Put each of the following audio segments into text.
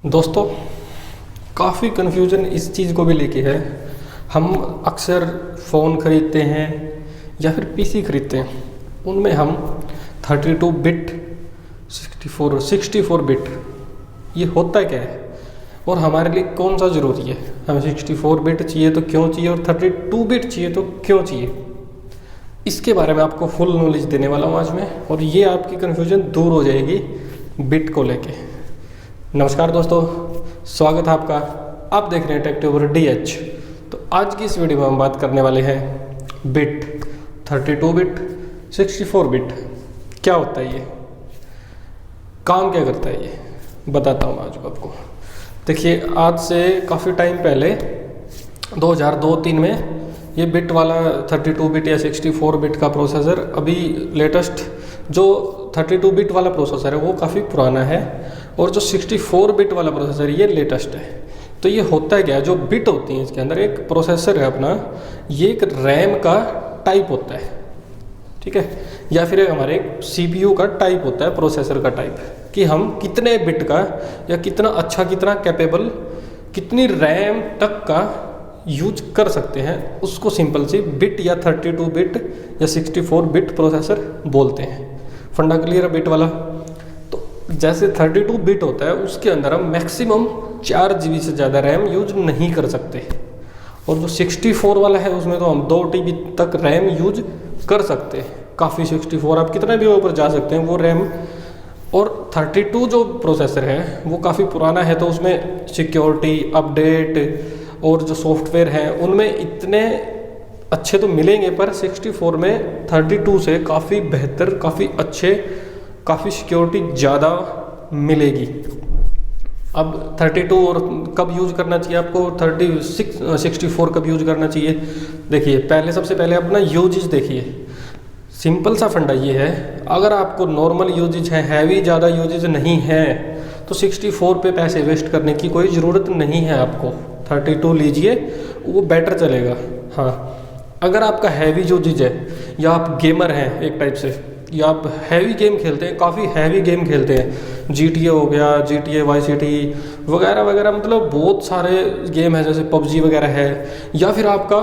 दोस्तों, काफ़ी कन्फ्यूज़न इस चीज़ को भी लेके है। हम अक्सर फ़ोन ख़रीदते हैं या फिर पीसी ख़रीदते हैं, उनमें हम 32 बिट 64 बिट ये होता क्या है और हमारे लिए कौन सा ज़रूरी है। हमें 64 बिट चाहिए तो क्यों चाहिए और 32 बिट चाहिए तो क्यों चाहिए, इसके बारे में आपको फुल नॉलेज देने वाला हूँ आज मैं, और ये आपकी कन्फ्यूज़न दूर हो जाएगी बिट को लेके। नमस्कार दोस्तों, स्वागत है आपका। आप देख रहे हैं टेक ट्यूबर DH। तो आज की इस वीडियो में हम बात करने वाले हैं बिट 32 बिट 64 बिट क्या होता है, ये काम क्या करता है, ये बताता हूँ आज आपको। देखिए, आज से काफ़ी टाइम पहले 2002-03 में ये बिट वाला 32 बिट या 64 बिट का प्रोसेसर, अभी लेटेस्ट जो 32 बिट वाला प्रोसेसर है वो काफ़ी पुराना है और जो 64 बिट वाला प्रोसेसर ये लेटेस्ट है। तो ये होता है क्या, जो बिट होती हैं इसके अंदर, एक प्रोसेसर है अपना, ये एक रैम का टाइप होता है, ठीक है, या फिर हमारे CPU का टाइप होता है, प्रोसेसर का टाइप, कि हम कितने बिट का या कितना अच्छा, कितना कैपेबल, कितनी रैम तक का यूज कर सकते हैं, उसको सिंपल सी बिट या 32 बिट या 64 बिट प्रोसेसर बोलते हैं। फंडा क्लियर है बिट वाला। तो जैसे 32 बिट होता है उसके अंदर हम मैक्सिमम 4 GB से ज़्यादा रैम यूज नहीं कर सकते, और जो 64 वाला है उसमें तो हम 2 TB तक रैम यूज कर सकते हैं। काफ़ी 64 आप कितना भी ऊपर जा सकते हैं वो रैम। और 32 जो प्रोसेसर है वो काफ़ी पुराना है, तो उसमें सिक्योरिटी अपडेट और जो सॉफ्टवेयर हैं उनमें इतने अच्छे तो मिलेंगे, पर 64 में 32 से काफ़ी बेहतर, काफ़ी अच्छे, काफ़ी सिक्योरिटी ज़्यादा मिलेगी। अब 32 और कब यूज करना चाहिए आपको, 64 कब यूज करना चाहिए। देखिए, सबसे पहले अपना यूजेज देखिए। सिंपल सा फंडा ये है, अगर आपको नॉर्मल यूजेज है, हैवी ज़्यादा यूजेज नहीं है, तो 64 पे पैसे वेस्ट करने की कोई ज़रूरत नहीं है आपको। 32 लीजिए, वो बेटर चलेगा। हाँ, अगर आपका हैवी यूजेज है या आप गेमर हैं एक टाइप से, या आप हैवी गेम खेलते हैं, काफ़ी हैवी गेम खेलते हैं, GTA हो गया, GTA Vice City वगैरह वगैरह, मतलब बहुत सारे गेम है, जैसे PUBG वगैरह है, या फिर आपका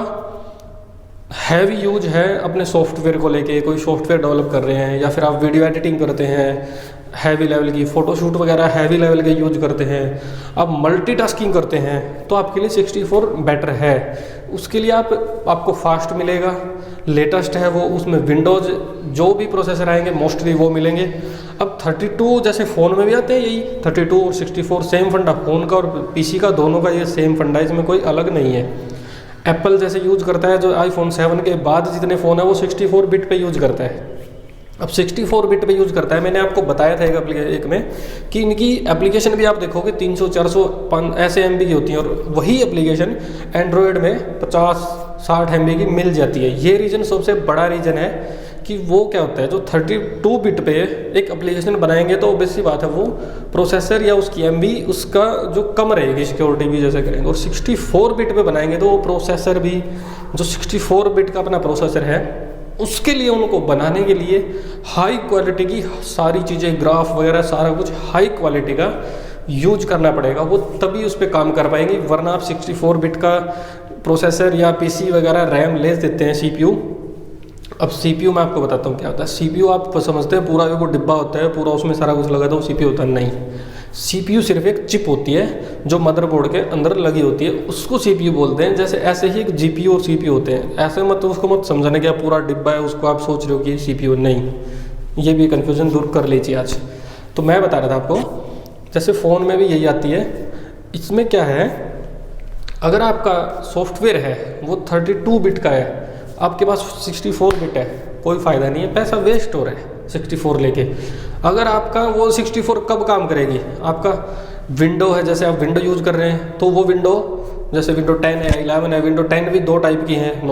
हैवी यूज है अपने सॉफ्टवेयर को लेके, कोई सॉफ्टवेयर डेवलप कर रहे हैं, या फिर आप वीडियो एडिटिंग करते हैं, हैवी लेवल की फ़ोटोशूट वगैरह हैवी लेवल के यूज करते हैं, आप मल्टीटास्किंग करते हैं, तो आपके लिए 64 बेटर है। उसके लिए आपको फास्ट मिलेगा, लेटेस्ट है वो, उसमें विंडोज़ जो भी प्रोसेसर आएंगे मोस्टली वो मिलेंगे। अब 32 जैसे फ़ोन में भी आते हैं, यही 32 और 64 सेम फंडा, फ़ोन का और PC का दोनों का ये सेम फंडा, इसमें कोई अलग नहीं है। एप्पल जैसे यूज करता है, जो iPhone 7 के बाद जितने फ़ोन है वो 64 बिट पे यूज करता है। अब 64 बिट पे यूज करता है, मैंने आपको बताया था एक में कि इनकी एप्लीकेशन भी आप देखोगे 300-400 ऐसे MB की होती हैं, और वही एप्लीकेशन एंड्रॉयड में 50-60 MB की मिल जाती है। ये रीज़न सबसे बड़ा रीज़न है कि वो क्या होता है, जो 32 बिट पे एक एप्लीकेशन बनाएंगे तो ऑब्वियस सी बात है वो प्रोसेसर या उसकी MB उसका जो कम रहेगी, सिक्योरिटी भी जैसे करेंगे। और 64 बिट पे बनाएंगे तो वो प्रोसेसर भी, जो 64 बिट का अपना प्रोसेसर है, उसके लिए उनको बनाने के लिए हाई क्वालिटी की सारी चीज़ें, ग्राफ वगैरह सारा कुछ हाई क्वालिटी का यूज करना पड़ेगा, वो तभी उस पर काम कर पाएंगे। वरना आप 64 बिट का प्रोसेसर या PC वगैरह रैम ले देते हैं CPU। अब CPU मैं आपको बताता हूँ क्या होता है। CPU आप समझते हैं पूरा वो डिब्बा होता है, पूरा उसमें सारा कुछ लगा था, वो CPU होता है, नहीं। CPU सिर्फ एक चिप होती है जो मदरबोर्ड के अंदर लगी होती है, उसको CPU बोलते हैं। जैसे ऐसे ही एक GPU और CPU होते हैं, ऐसे मत उसको मत समझाने कि पूरा डिब्बा है उसको आप सोच रहे हो कि CPU, नहीं। ये भी कन्फ्यूज़न दूर कर लीजिए आज। तो मैं बता रहा था आपको, जैसे फ़ोन में भी यही आती है। इसमें क्या है, अगर आपका सॉफ्टवेयर है वो 32 बिट का है, आपके पास 64 बिट है, कोई फ़ायदा नहीं है, पैसा वेस्ट हो रहा है 64 लेके। अगर आपका वो 64 कब काम करेगी, आपका विंडो है, जैसे आप विंडो यूज़ कर रहे हैं, तो वो विंडो जैसे विंडो 10 है, 11 है, विंडो 10 भी 2 टाइप की हैं,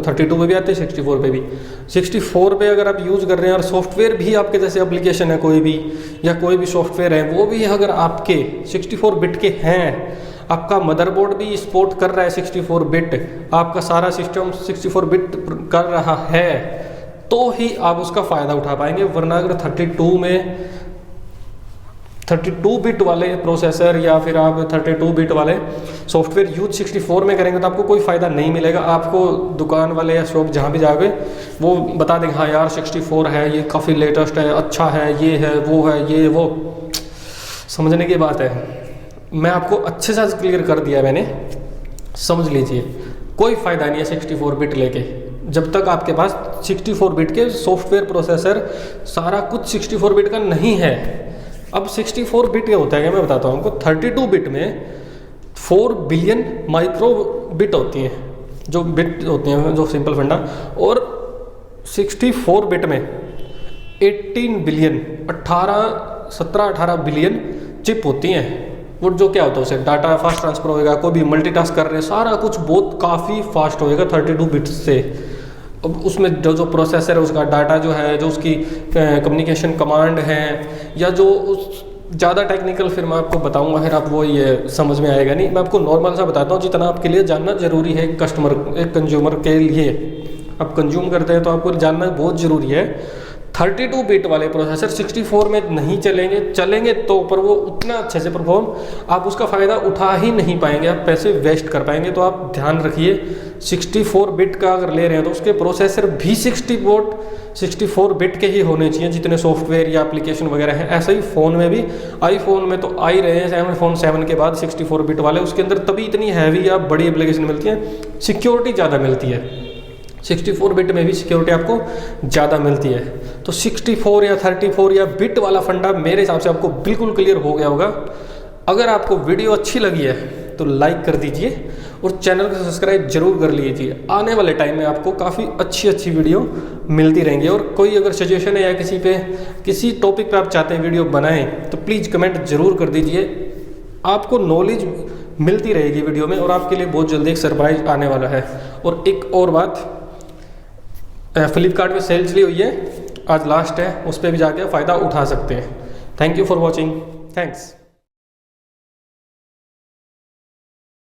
32 में भी आते हैं, 64 पे भी। 64 पे अगर आप यूज़ कर रहे हैं और सॉफ्टवेयर भी आपके जैसे एप्लीकेशन है कोई भी, या कोई भी सॉफ्टवेयर है, वो भी अगर आपके 64 बिट के हैं, आपका मदरबोर्ड भी सपोर्ट कर रहा है 64 बिट, आपका सारा सिस्टम 64 बिट कर रहा है, तो ही आप उसका फ़ायदा उठा पाएंगे। वरना अगर 32 में 32 बिट वाले प्रोसेसर या फिर आप 32 बिट वाले सॉफ्टवेयर यूज 64 में करेंगे तो आपको कोई फ़ायदा नहीं मिलेगा। आपको दुकान वाले या शॉप जहाँ भी जाओगे वो बता देंगे हाँ यार 64 है, ये काफ़ी लेटेस्ट है, अच्छा है, ये है, वो है, ये वो। समझने की बात है, मैं आपको अच्छे से क्लियर कर दिया मैंने, समझ लीजिए। कोई फ़ायदा नहीं है 64 बिट लेके जब तक आपके पास 64 बिट के सॉफ्टवेयर प्रोसेसर सारा कुछ 64 बिट का नहीं है। अब 64 बिट क्या होता है मैं बताता हूँ आपको। 32 बिट में 4 बिलियन माइक्रो बिट होती हैं, जो बिट होती हैं, जो सिंपल फंडा। और 64 बिट में 18 बिलियन 17-18 बिलियन चिप होती हैं। वो जो क्या होता है, उसे डाटा फास्ट ट्रांसफर होएगा, कोई भी मल्टीटास्क कर रहे हैं, सारा कुछ बहुत काफ़ी फास्ट होएगा 32 बिट से। अब उसमें जो प्रोसेसर है उसका डाटा जो है, जो उसकी कम्युनिकेशन कमांड है, या जो उस ज़्यादा टेक्निकल फिर मैं आपको बताऊंगा, फिर आप वो ये समझ में आएगा नहीं। मैं आपको नॉर्मल सा बताता हूँ जितना आपके लिए जानना ज़रूरी है। एक कंज्यूमर के लिए आप कंज्यूम करते हैं तो आपको जानना बहुत ज़रूरी है। 32 बिट वाले प्रोसेसर 64 में नहीं चलेंगे तो पर वो उतना अच्छे से परफॉर्म आप उसका फ़ायदा उठा ही नहीं पाएंगे, आप पैसे वेस्ट कर पाएंगे। तो आप ध्यान रखिए 64 बिट का अगर ले रहे हैं तो उसके प्रोसेसर भी 64 बिट के ही होने चाहिए जितने सॉफ्टवेयर या एप्लीकेशन वगैरह हैं। ऐसा ही फ़ोन में भी, आईफोन में तो आ ही रहे हैं iPhone 7 के बाद 64 बिट वाले, उसके अंदर तभी इतनी हैवी या बड़ी एप्लीकेशन मिलती है, सिक्योरिटी ज़्यादा मिलती है। 64 बिट में भी सिक्योरिटी आपको ज़्यादा मिलती है। तो 64 या 34 या बिट वाला फंडा मेरे हिसाब से आपको बिल्कुल क्लियर हो गया होगा। अगर आपको वीडियो अच्छी लगी है तो लाइक कर दीजिए और चैनल को सब्सक्राइब जरूर कर लीजिए। आने वाले टाइम में आपको काफ़ी अच्छी वीडियो मिलती रहेंगी। और कोई अगर सजेशन है या किसी टॉपिक पे आप चाहते हैं वीडियो बनाएं तो प्लीज़ कमेंट जरूर कर दीजिए। आपको नॉलेज मिलती रहेगी वीडियो में और आपके लिए बहुत जल्दी एक सरप्राइज आने वाला है। और एक और बात, फ्लिपकार्ट पे सेल चली हुई है, आज लास्ट है, उस पर भी जाके फ़ायदा उठा सकते हैं। Thank you for watching, thanks.